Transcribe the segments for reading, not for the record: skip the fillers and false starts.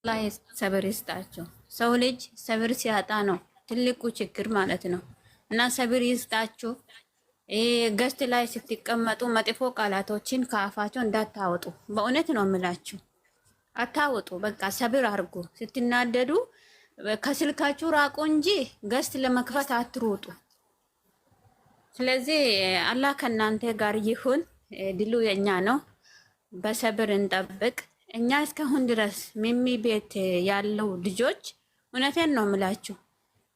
ላይ ሰብር ይስጣቸው። ሰው ልጅ ሰብር ሲያጣ ነው ትልቁ ችግር ማለት ነው። እና ሰብር ይስጣችሁ። ገስት ላይ ስትቀመጡ መጥፎ ቃላቶችን ከአፋቸው እንዳታወጡ። በእውነት ነው የምላችሁ፣ አታወጡ። በቃ ሰብር አድርጉ። ስትናደዱ ከስልካችሁ ራቁ እንጂ ገስት ለመክፈት አትሩጡ። ስለዚህ አላህ ከእናንተ ጋር ይሁን። ድሉ የኛ ነው። በሰብር እንጠብቅ። እኛ እስካሁን ድረስ ሚሚ ቤት ያለው ልጆች እውነቴን ነው የምላችሁ፣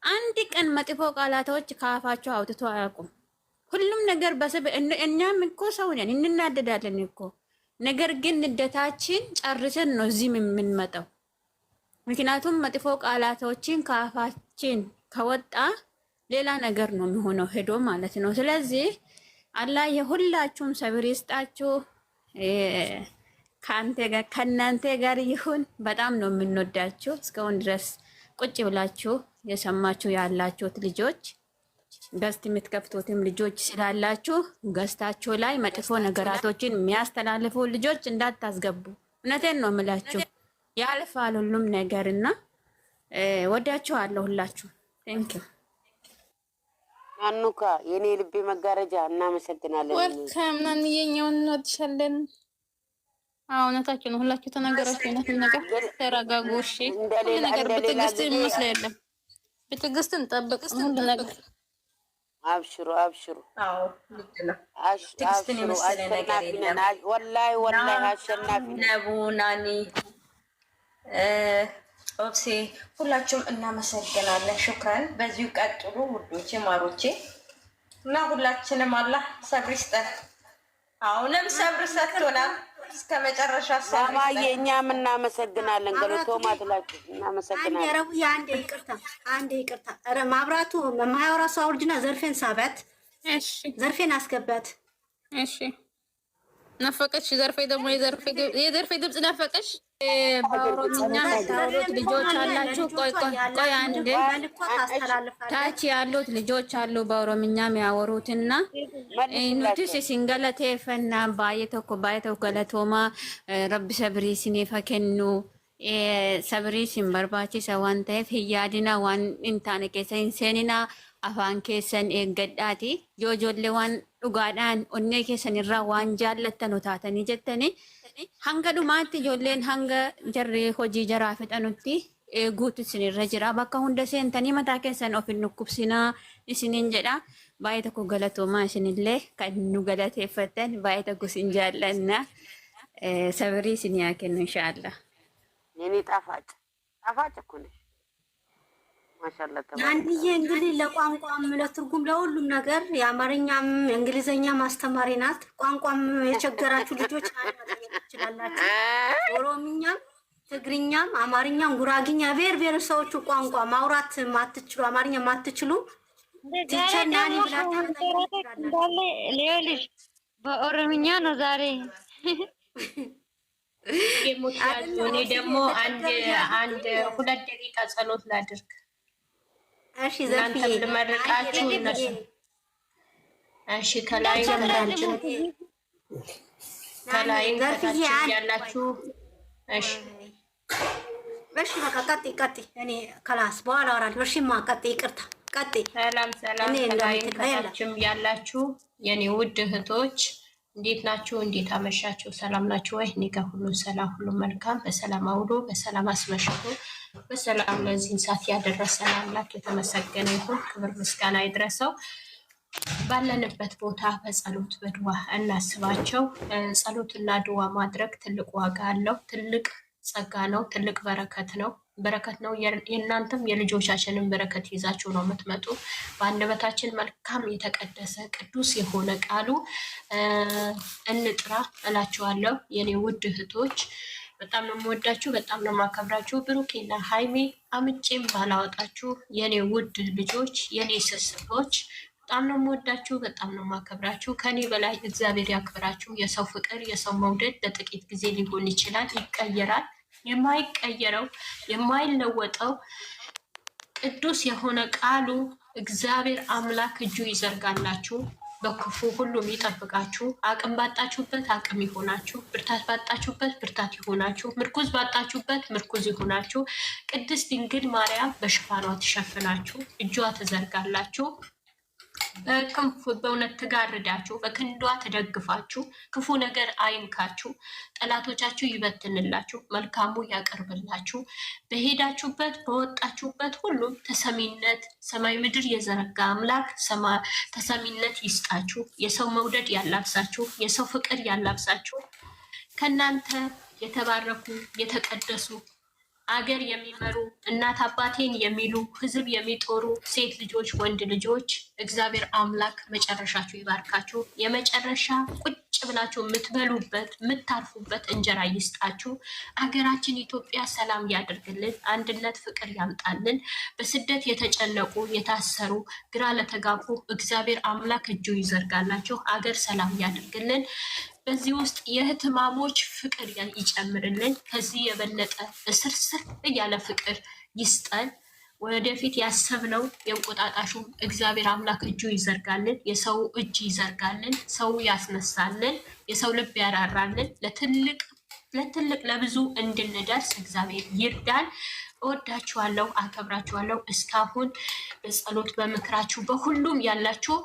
አንድ ቀን መጥፎ ቃላቶች ከአፋቸው አውጥቶ አያውቁም። ሁሉም ነገር በሰብር። እኛም እኮ ሰው ነን፣ እንናደዳለን እኮ። ነገር ግን ንደታችን ጨርሰን ነው እዚህ የምንመጣው። ምክንያቱም መጥፎ ቃላቶችን ከአፋችን ከወጣ ሌላ ነገር ነው የሚሆነው ሄዶ ማለት ነው። ስለዚህ አላህ የሁላችሁም ሰብር ይስጣችሁ። ከእናንተ ጋር ይሁን። በጣም ነው የምንወዳችሁ። እስካሁን ድረስ ቁጭ ብላችሁ የሰማችሁ ያላችሁት ልጆች፣ ገስት የምትከፍቱትም ልጆች ስላላችሁ ገስታችሁ ላይ መጥፎ ነገራቶችን የሚያስተላልፉ ልጆች እንዳታስገቡ። እውነቴን ነው የምላችሁ። ያልፋል ሁሉም ነገር እና ወዳችኋለሁ ሁላችሁ። ቴንክ ዩ አኑካ የኔ ልቤ መጋረጃ። እናመሰግናለን። ወልካም ናን የኛውን እንወድሻለን። እውነታችሁ ነው። ሁላችሁ ተናገራችሁ። አይነት ነገር ተረጋጉ። እሺ ነገር በትዕግስት ይመስል የለም። በትዕግስት እንጠብቅ ሁሉ ነገር። አብሽሩ አብሽሩ። አዎ ልክ ነው። ትዕግስትን የመሰለ ነገር የለም። ወላሂ ወላሂ አሸናፊ ነቡ ናኒ ኦፕሴ ሁላችሁም እናመሰግናለን። ሹክራን። በዚሁ ቀጥሉ ውዶቼ ማሮቼ እና ሁላችንም አላህ ሰብር ይስጠን። አሁንም ሰብር ሰጥቶናል እስከ መጨረሻ ሰብር ይስጠን። እኛም እናመሰግናለን። ገለቶ ማትላችሁ እናመሰግናለን። አንዴ ረቡ አንዴ ይቅርታ። ኧረ ማብራቱ ማያወራ ሰው አውርጅና ዘርፌን ሳበት። እሺ ዘርፌን አስገባት። እሺ ናፈቀሽ ዘርፌ ደግሞ የዘርፌ ድምጽ ናፈቀሽ። በኦሮምኛ ታውሩት ልጆች አላችሁ። ቆይ አንዴ ታች ያሉት ልጆች አሉ በኦሮምኛ የሚያወሩትና ኑቲስ ሲንገለቴ ፈና ባየተኮ ገለቶማ ረቢ ሰብሪ ሲኔፈከኑ ሰብሪ ሲንበርባቺ ሰዋን ተፍ ህያድና ዋን እንታነ ኬሰን ሴኒና አፋን ኬሰን ኤገዳቲ ጆጆሌ ዋን ዱጋዳን ኦኔ ኬሰን ራ ዋን ጃለተኑ ታተኒ ጀተኒ hanga dhumaatti ijoolleen hanga jarri hojii jaraa fixanutti eeguutu isinirra jira. Bakka hunda seentanii mataa keessan of hin dhukkubsinaa isiniin jedha. Baay'ee tokko galatoomaa isinillee kan nu galateeffatan baay'ee tokko isin jaallanna. Sabrii isin yaa kennu inshaallah. Nini ጣፋጭ እኮ ነሽ ማሻአላህ። አንድዬ እንግዲህ ለቋንቋም ለትርጉም ለሁሉም ነገር የአማርኛም እንግሊዘኛም አስተማሪ ናት። ቋንቋም የቸገራችሁ ልጆች መጠየቅ ትችላላችሁ። ኦሮምኛም፣ ትግርኛም፣ አማርኛም፣ ጉራግኛ ብሔረሰቦቹ ቋንቋ ማውራት ማትችሉ አማርኛ ማትችሉ ትቸናኒ ብላችሁ እንዳለ ሌሊሽ በኦሮምኛ ነው ዛሬ እኔ ደግሞ አንድ 2 ደቂቃ ጸሎት ላድርግ። እሺ ዘርፍዬ ልመርቃችሁ እነሱ። እሺ ከላይ ያላችሁ ያላችሁ እሺ በቃ ቀጥይ። እኔ ከላስ በኋላ አወራለሁ። እሺማ ቀጥይ። ይቅርታ ቀጥይ። ሰላም ከታችም ያላችሁ የኔ ውድ እህቶች እንዴት ናችሁ? እንዴት አመሻችሁ? ሰላም ናችሁ ወይ? እኔ ጋር ሁሉ ሰላም፣ ሁሉ መልካም። በሰላም አውሎ በሰላም አስመሽቶ በሰላም ለዚህን ሰዓት ያደረሰን አምላክ የተመሰገነ ይሁን። ክብር ምስጋና ይድረሰው። ባለንበት ቦታ በጸሎት በድዋ እናስባቸው። ጸሎትና ድዋ ማድረግ ትልቅ ዋጋ አለው። ትልቅ ጸጋ ነው። ትልቅ በረከት ነው። የእናንተም የልጆቻችንን በረከት ይዛችሁ ነው የምትመጡ። በአንደበታችን መልካም የተቀደሰ ቅዱስ የሆነ ቃሉ እንጥራ እላችኋለሁ። የኔ ውድ እህቶች በጣም ነው የምወዳችሁ፣ በጣም ነው የማከብራችሁ። ብሩኬና ሃይሜ አምጬም ባላወጣችሁ የኔ ውድ ልጆች፣ የኔ ስስቶች በጣም ነው የምወዳችሁ፣ በጣም ነው የማከብራችሁ። ከኔ በላይ እግዚአብሔር ያክብራችሁ። የሰው ፍቅር የሰው መውደድ ለጥቂት ጊዜ ሊሆን ይችላል፣ ይቀየራል። የማይቀየረው የማይለወጠው ቅዱስ የሆነ ቃሉ እግዚአብሔር አምላክ እጁ ይዘርጋላችሁ። በክፉ ሁሉም ይጠብቃችሁ። አቅም ባጣችሁበት አቅም ይሆናችሁ። ብርታት ባጣችሁበት ብርታት ይሆናችሁ። ምርኩዝ ባጣችሁበት ምርኩዝ ይሆናችሁ። ቅድስት ድንግል ማርያም በሽፋኗ ትሸፍናችሁ፣ እጇ ትዘርጋላችሁ። በክንፉ በእውነት ትጋርዳችሁ፣ በክንዷ ትደግፋችሁ። ክፉ ነገር አይንካችሁ፣ ጠላቶቻችሁ ይበትንላችሁ፣ መልካሙ ያቀርብላችሁ። በሄዳችሁበት በወጣችሁበት ሁሉም ተሰሚነት ሰማይ ምድር የዘረጋ አምላክ ተሰሚነት ይስጣችሁ። የሰው መውደድ ያላብሳችሁ፣ የሰው ፍቅር ያላብሳችሁ። ከእናንተ የተባረኩ የተቀደሱ አገር የሚመሩ እናት አባቴን የሚሉ ሕዝብ የሚጦሩ ሴት ልጆች ወንድ ልጆች እግዚአብሔር አምላክ መጨረሻችሁ ይባርካችሁ። የመጨረሻ ቁጭ ብላችሁ የምትበሉበት የምታርፉበት እንጀራ ይስጣችሁ። አገራችን ኢትዮጵያ ሰላም ያደርግልን፣ አንድነት ፍቅር ያምጣልን። በስደት የተጨነቁ የታሰሩ ግራ ለተጋቡ እግዚአብሔር አምላክ እጁ ይዘርጋላችሁ። አገር ሰላም ያደርግልን። በዚህ ውስጥ የእህትማሞች ፍቅር ይጨምርልን። ከዚህ የበለጠ እስርስር እያለ ፍቅር ይስጠን። ወደፊት ያሰብነው የእንቁጣጣሹ እግዚአብሔር አምላክ እጁ ይዘርጋልን፣ የሰው እጅ ይዘርጋልን፣ ሰው ያስነሳልን፣ የሰው ልብ ያራራልን። ለትልቅ ለብዙ እንድንደርስ እግዚአብሔር ይርዳን። እወዳችኋለሁ፣ አከብራችኋለሁ። እስካሁን በጸሎት በምክራችሁ በሁሉም ያላችሁ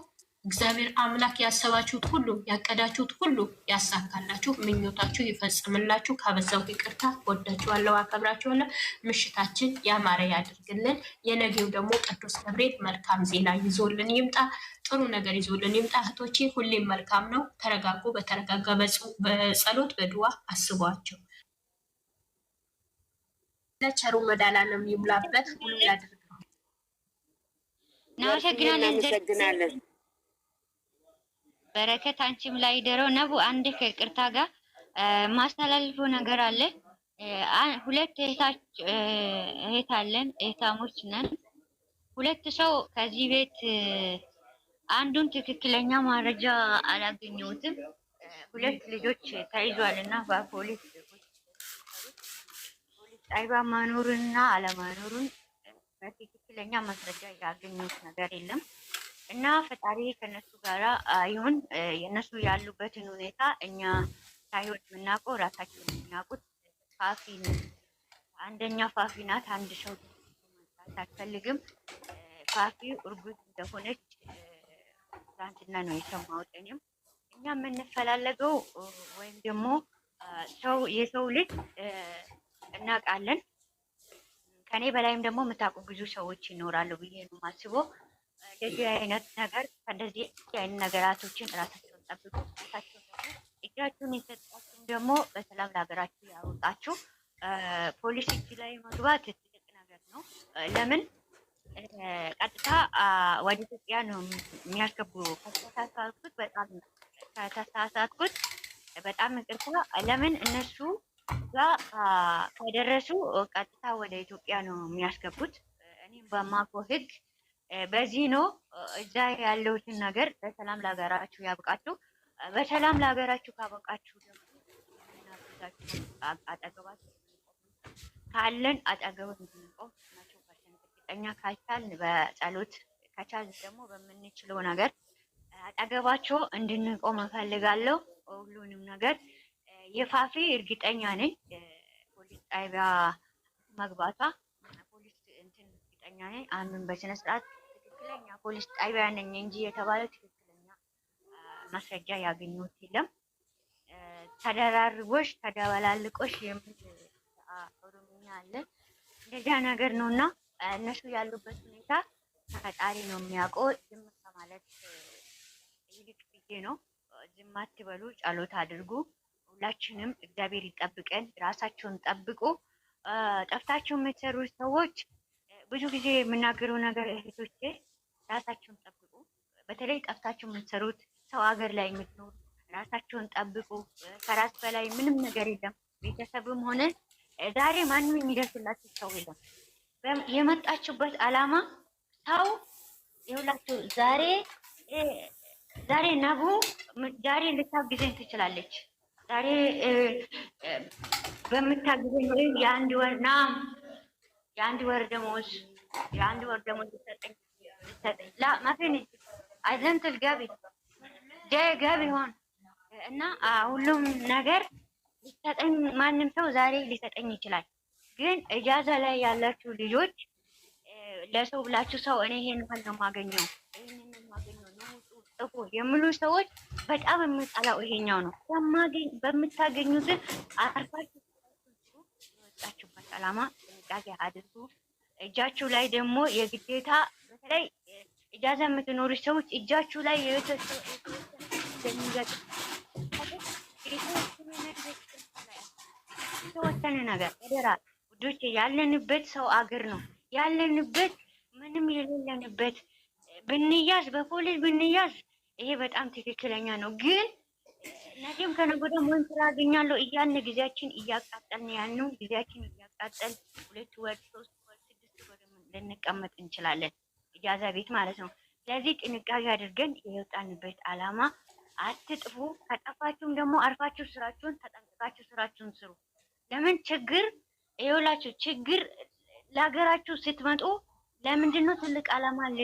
እግዚአብሔር አምላክ ያሰባችሁት ሁሉ ያቀዳችሁት ሁሉ ያሳካላችሁ፣ ምኞታችሁ ይፈጽምላችሁ። ካበዛሁት ይቅርታ። ወዳችኋለሁ፣ አከብራችኋለሁ። ምሽታችን ያማረ ያድርግልን። የነገው ደግሞ ቅዱስ ገብርኤል መልካም ዜና ይዞልን ይምጣ፣ ጥሩ ነገር ይዞልን ይምጣ። እህቶቼ ሁሌም መልካም ነው። ተረጋጉ። በተረጋጋ በጸሎት በድዋ አስቧቸው። ለቸሩ መድኃኒዓለም ይሙላበት፣ ሁሉ ያድርገው። እናመሰግናለን። በረከት አንቺም ላይ ደረው ነቡ። አንድ ከቅርታ ጋር ማስተላልፈው ነገር አለ። ሁለት እህት አለን፣ እህታሞች ነን። ሁለት ሰው ከዚህ ቤት አንዱን ትክክለኛ መረጃ አላገኘሁትም። ሁለት ልጆች ተይዟል እና በፖሊስ ጣቢያ ማኖሩንና አለማኖሩን በትክክለኛ ማስረጃ ያገኙት ነገር የለም። እና ፈጣሪ ከነሱ ጋራ ይሁን። የነሱ ያሉበትን ሁኔታ እኛ ሳይሆን የምናውቀው ራሳችን የምናውቁት ፋፊን አንደኛ ፋፊ ናት። አንድ ሰው ማንሳት አልፈልግም። ፋፊ እርጉዝ እንደሆነች ትናንትና ነው የሰማሁት። እኔም እኛ የምንፈላለገው ወይም ደግሞ የሰው ልጅ እናውቃለን። ከኔ በላይም ደግሞ የምታውቁ ብዙ ሰዎች ይኖራሉ ብዬ ነው የማስበው። እንደዚህ አይነት ነገር ከእንደዚህ አይነት ነገራቶችን ራሳቸውን ጠብቁ። ራሳቸው ደግሞ እጃችሁን የሰጣችሁም ደግሞ በሰላም ለሀገራችሁ ያወጣችሁ። ፖሊስ እጅ ላይ መግባት ትልቅ ነገር ነው። ለምን ቀጥታ ወደ ኢትዮጵያ ነው የሚያስገቡ። ከተሳሳትኩት በጣም ይቅርታ። ለምን እነሱ ጋር ከደረሱ ቀጥታ ወደ ኢትዮጵያ ነው የሚያስገቡት። እኔም በማውቀው ሕግ በዚህ ነው። እዛ ያለውትን ነገር በሰላም ለሀገራችሁ ያብቃችሁ። በሰላም ለሀገራችሁ ካበቃችሁ ደግሞ አጠገባችሁ ካለን አጠገቡን እንድንቆም 100% እርግጠኛ ካልቻልን በጸሎት ከቻልን ደግሞ በምንችለው ነገር አጠገባቸው እንድንቆም እፈልጋለሁ። ሁሉንም ነገር የፋፊ እርግጠኛ ነኝ ፖሊስ ጣቢያ መግባቷ ፖሊስ እንትን እርግጠኛ ነኝ። አንዱን በስነ ስርዓት ትክክለኛ ፖሊስ ጣቢያ ነኝ እንጂ የተባለው ትክክለኛ ማስረጃ ያገኙት የለም። ተደራርቦሽ ተደበላልቆሽ የሚል ኦሮምኛ አለ። እንደዚያ ነገር ነውና እነሱ ያሉበት ሁኔታ ፈጣሪ ነው የሚያውቀው። ዝም ከማለት ይልቅ ብዬ ነው። ዝም አትበሉ፣ ጸሎት አድርጉ። ሁላችንም እግዚአብሔር ይጠብቀን። ራሳቸውን ጠብቁ። ጠፍታችሁ የምትሰሩ ሰዎች ብዙ ጊዜ የምናገረው ነገር እህቶቼ፣ ራሳቸውን ጠብቁ። በተለይ ጠፍታችሁ የምትሰሩት ሰው ሀገር ላይ የምትኖሩ ራሳቸውን ጠብቁ። ከራስ በላይ ምንም ነገር የለም። ቤተሰብም ሆነ ዛሬ ማንም የሚደርስላችሁ ሰው የለም። የመጣችሁበት አላማ ሰው ይኸውላችሁ፣ ዛሬ ነቡ ዛሬ ልታግዘኝ ትችላለች። ዛሬ በምታግዘኝ ወይ የአንድ ወር ደሞዝ ልትሰጠኝ ላ ማፈን አይዘንት ልጋቢ ጀገ ቢሆን እና ሁሉም ነገር ሊሰጠኝ ማንም ሰው ዛሬ ሊሰጠኝ ይችላል። ግን እጃዛ ላይ ያላችሁ ልጆች ለሰው ብላችሁ ሰው እኔ ይሄን ነው የማገኘው ይሄንን የማገኘው ነው ጥፉ የሚሉ ሰዎች በጣም የምጠላው ይሄኛው ነው። በምታገኙት አርፋችሁ የወጣችሁበት ዓላማ ጥንቃቄ አድርጉ። እጃችሁ ላይ ደግሞ የግዴታ በተለይ እጃዛ የምትኖሩ ሰዎች እጃችሁ ላይ የተወሰነ ነገር አደራ ውዶቼ። ያለንበት ሰው አገር ነው ያለንበት፣ ምንም የሌለንበት ብንያዝ በፖሊስ ብንያዝ ይሄ በጣም ትክክለኛ ነው። ግን ነገም ከነገ ወዲያም ወይም ስራ አገኛለሁ እያልን ጊዜያችን እያቃጠልን ያልነው ጊዜያችን እያቃጠል 2 ወር 3 ወር 6 ወር ልንቀመጥ እንችላለን እጃዛ ቤት ማለት ነው። ስለዚህ ጥንቃቄ አድርገን የወጣንበት ዓላማ አትጥፉ። ከጠፋችሁም ደግሞ አርፋችሁ ስራችሁን ተጠንቅቃችሁ ስራችሁን ስሩ። ለምን ችግር ይኸውላችሁ፣ ችግር ለሀገራችሁ ስትመጡ ለምንድን ነው ትልቅ ዓላማ አለ።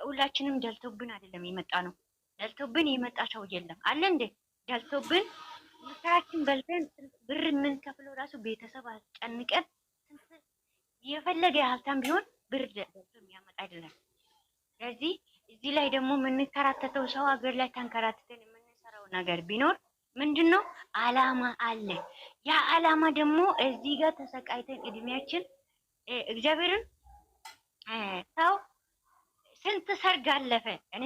ሁላችንም ደልቶብን አይደለም የመጣ ነው። ደልቶብን የመጣ ሰው የለም አለ እንዴ? ደልቶብን ምሳችን በልተን ብር የምንከፍለው ራሱ ቤተሰብ አስጨንቀን የፈለገ ሀብታም ቢሆን ብር ደልቶ የሚያመጣ አይደለም። ስለዚህ እዚህ ላይ ደግሞ የምንከራተተው ሰው ሀገር ላይ ተንከራተተን የምንሰራው ነገር ቢኖር ምንድነው? ዓላማ አለ። ያ ዓላማ ደግሞ እዚህ ጋር ተሰቃይተን እድሜያችን እግዚአብሔርን ሰው ስንት ሰርግ አለፈ። እኔ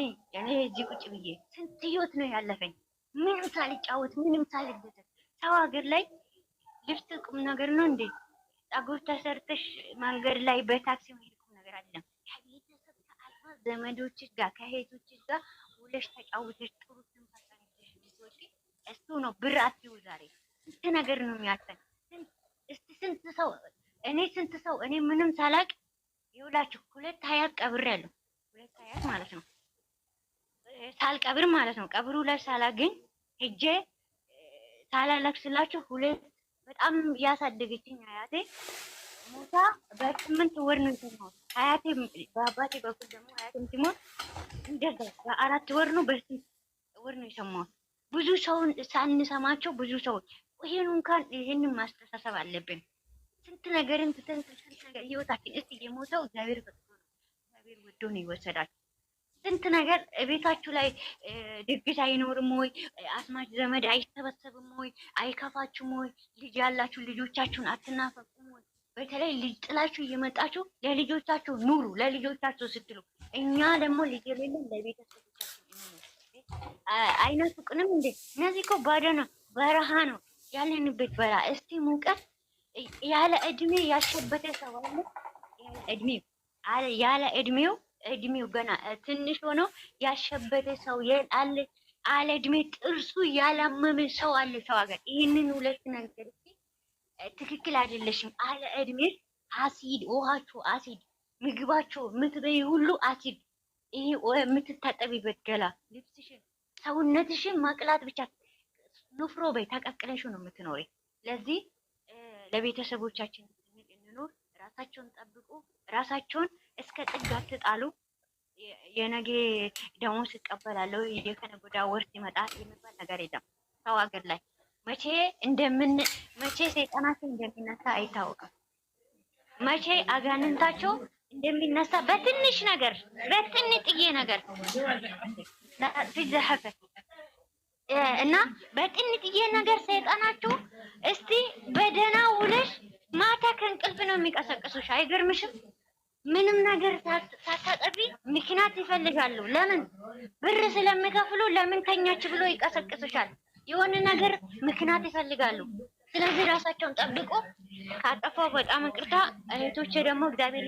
እዚህ ቁጭ ብዬ ስንት ህይወት ነው ያለፈኝ፣ ምንም ሳልጫወት ምንም ሳልደሰት። ሰው ሀገር ላይ ልብስ ቁም ነገር ነው እንዴ? ፀጉር ተሰርተሽ መንገድ ላይ በታክሲ መሄድ ቁም ነገር አይደለም። ከቤተሰብ ከአልፋ ዘመዶችሽ ጋር ከሄቶችሽ ጋር ውለሽ ተጫውተሽ ጥሩ ትንፋሳለሽ ልትወጪ እሱ ነው ብር አትዩ። ዛሬ ስንት ነገር ነው የሚያልፈን። እስቲ ስንት ሰው እኔ ምንም ሳላቅ ይውላችሁ 2 ሀያት ቀብሬያለሁ። 2 ሀያት ማለት ነው ሳልቀብር ማለት ነው። ቀብሩ ላይ ሳላገኝ ሄጄ ሳላለቅስላችሁ 2 በጣም ያሳደገችኝ አያቴ ሞታ በ8 ወር ነው የተሞተው። አያቴ በአባቴ በኩል ደግሞ አያቴም ሲሞት እንደዛ በ4 ወር ነው በ8 ወር ነው የሰማሁት። ብዙ ሰውን ሳንሰማቸው ብዙ ሰዎች ይሄንን ማስተሳሰብ አለብን። ስንት ነገርን ትተን ስንት ነገር ህይወታችን እስቲ የሞተው እግዚአብሔር ፈቅዶ ነው፣ እግዚአብሔር ወዶ ነው ይወሰዳል። ስንት ነገር ቤታችሁ ላይ ድግስ አይኖርም ወይ? አስማች ዘመድ አይሰበሰብም ወይ? አይከፋችሁም ወይ? ልጅ ያላችሁ ልጆቻችሁን አትናፈቁም ወይ? በተለይ ልጅ ጥላችሁ እየመጣችሁ ለልጆቻችሁ ኑሩ፣ ለልጆቻችሁ ስትሉ። እኛ ደግሞ ልጅ የሌለን ለቤተሰቦቻችን አይናፍቁንም እንዴ? እነዚህ እኮ ባዶ ነው፣ በረሃ ነው ያለንበት በረሃ። እስቲ ሙቀት ያለ እድሜ ያሸበተ ሰው አለ። ያለ እድሜው ገና ትንሽ ሆኖ ያሸበተ ሰው አለ። አለ እድሜ ጥርሱ ያላመመ ሰው አለ ሰው ሀገር። ይህንን 2 ነገር ትክክል አይደለሽም። አለ እድሜ አሲድ፣ ውሃችሁ አሲድ፣ ምግባችሁ የምትበይ ሁሉ አሲድ። ይሄ የምትታጠቢበት ገላ፣ ልብስሽን፣ ሰውነትሽን ማቅላት ብቻ ንፍሮ በይ ተቀቅለሽ ነው የምትኖሪ። ስለዚህ ለቤተሰቦቻችን እንኑር። ራሳቸውን ጠብቁ። ራሳቸውን እስከ ጥግ አትጣሉ። የነገ ደሞዝ እቀበላለሁ የከነገ ወዲያ ወር ሲመጣ የሚባል ነገር የለም። ሰው ሀገር ላይ መቼ ሰይጣናቸው እንደሚነሳ አይታወቅም። መቼ አጋንንታቸው እንደሚነሳ በትንሽ ነገር በትንጥዬ ነገር ትዘሐፈ እና በትንጥዬ ነገር ሰይጣናቸው እስቲ በደህና ውለሽ ማታ ከእንቅልፍ ነው የሚቀሰቅሱሽ። አይገርምሽም? ምንም ነገር ሳታጠቢ ምክንያት ይፈልጋሉ። ለምን? ብር ስለሚከፍሉ ለምን ተኛች ብሎ ይቀሰቅሱሻል። የሆነ ነገር ምክንያት ይፈልጋሉ። ስለዚህ ራሳቸውን ጠብቆ ካጠፋው በጣም ይቅርታ። እህቶቼ ደግሞ እግዚአብሔር